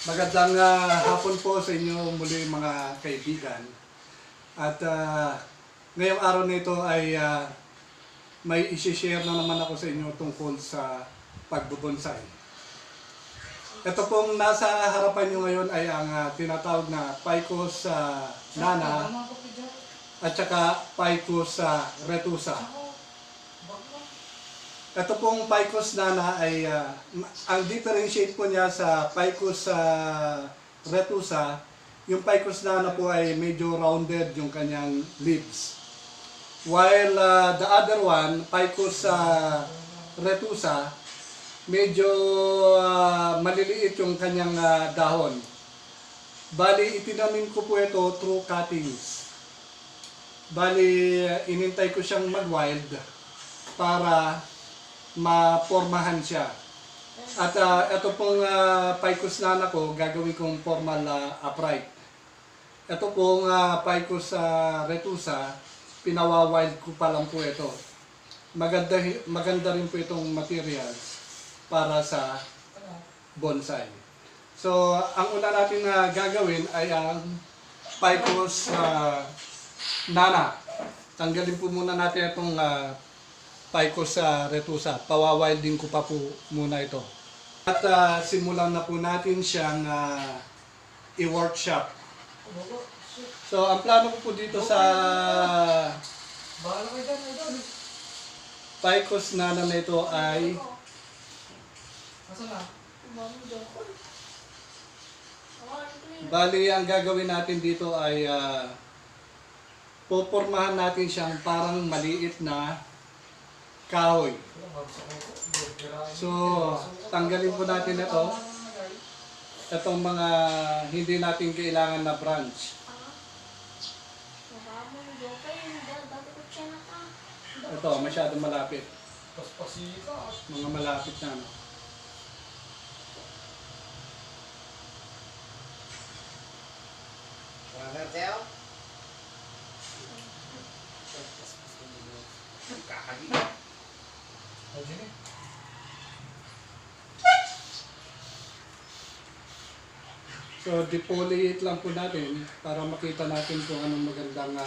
Magandang hapon po sa inyo muli mga kaibigan. At ngayong araw nito ay may isi-share na naman ako sa inyo tungkol sa pagbubonsai. Ito pong nasa harapan nyo ngayon ay ang tinatawag na Ficus nana at saka Ficus retusa. Ito pong Ficus nana ay, ang differentiate po niya sa Ficus retusa, yung Ficus nana po ay medyo rounded yung kanyang leaves. While the other one, Ficus retusa, medyo maliliit yung kanyang dahon. Bali, itinanim ko po ito through cuttings. Bali, inintay ko siyang mag-wild para mapormahan siya. At ito pong Ficus nana ko, gagawin kong formal upright. Ito pong Ficus retusa, pinawa-wild ko pa lang po ito. Maganda rin po itong materials para sa bonsai. So, ang una natin gagawin ay ang Ficus nana. Tanggalin po muna natin itong Ficus retusa. Pawa-wilding ko pa po muna ito. At simulan na po natin siyang i-workshop. So, ang plano ko po dito sa Ficus nana na ito ay bali, ang gagawin natin dito ay popormahan natin siyang parang maliit na kahoy. So, tanggalin po natin ito. Itong mga hindi natin kailangan na branch. Ito, masyadong malapit. Mga malapit na. No? So, defoliate lang po natin para makita natin kung anong magandang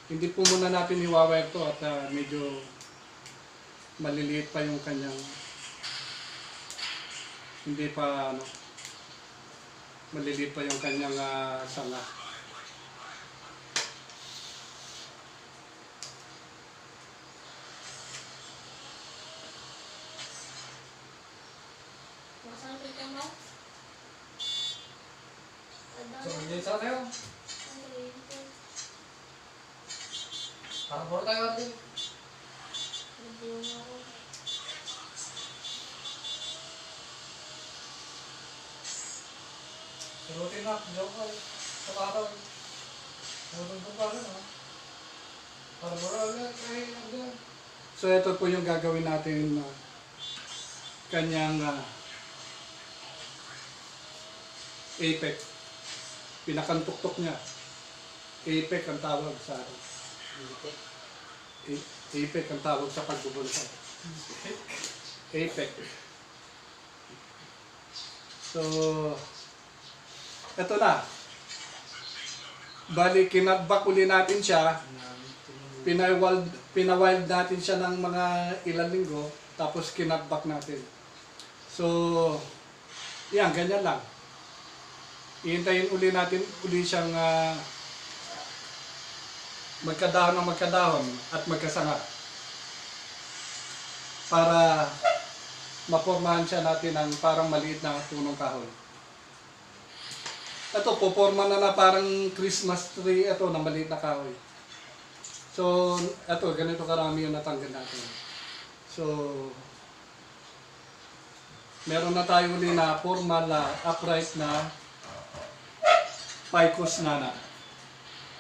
Hindi po muna natin iwawire to at medyo maliliit pa yung kanyang maliliit pa yung kanyang sanga. So ito po yung gagawin natin kanyang apex. Pinakantuktok niya. Apex ang tawag sa apex ang tawag sa pagbubonsai. Apex. So, ito na. Bali, kinatbak uli natin siya. Pinawild natin siya ng mga ilang linggo. Tapos kinatbak natin. So, yan, ganyan lang. Ihintayin uli natin uli siyang magkadahon ng magkadahon at magkasanga para mapormahan siya natin ng parang maliit na punong kahoy. Ito, poporma na parang Christmas tree ito na maliit na kahoy. So, ito, ganito karami yung natanggal natin. So, meron na tayo uli na formal upright na Ficus nana.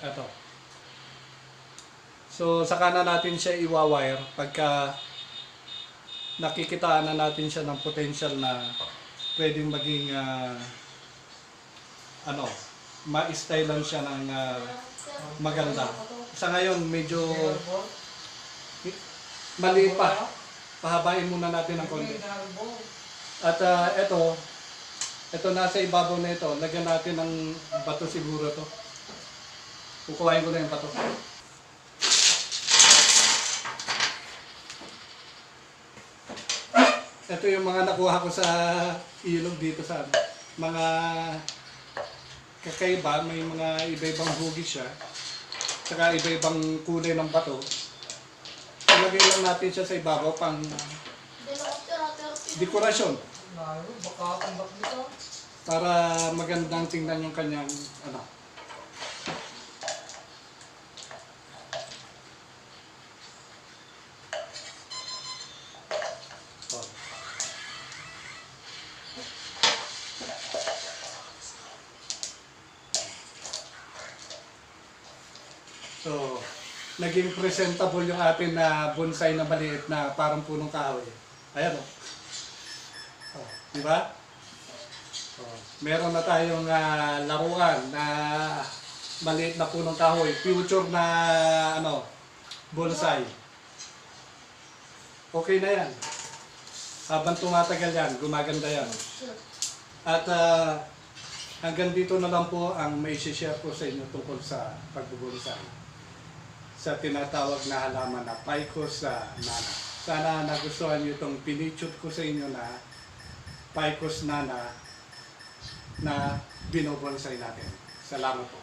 Ito. So, saka na natin siya iwawire pagka nakikitaan na natin siya ng potential na pwedeng maging ma-stylean siya ng maganda. Sa ngayon, medyo mali pa. Pahabain muna natin ng konti. At ito, Ito nasa ibabaw na ito. Lagyan natin ng bato siguro to. Kukuhain ko na yung bato. Ito yung mga nakuha ko sa ilog dito sa ano. Mga kakaiba, may mga iba-ibang hugis siya. Tsaka iba-ibang kulay ng bato. Ilagay lang natin siya sa ibabaw pang dekorasyon. Para magandang tingnan yung kanyang ano. Oh. So, naging presentable yung atin na bonsai na maliit na parang punong kahoy. Ayan o. Oh, di ba? Oh, meron na tayong laruan na maliit na punong kahoy. Future na ano, bonsai. Okay na yan. Habang tumatagal yan, gumaganda yan. At hanggang dito na lang po ang may share ko sa inyo tungkol sa pagbubonsai. Sa tinatawag na halaman na Ficus nana. Sana nagustuhan niyo itong pinichut ko sa inyo na Ficus nana na binobonsai natin. Salamat po.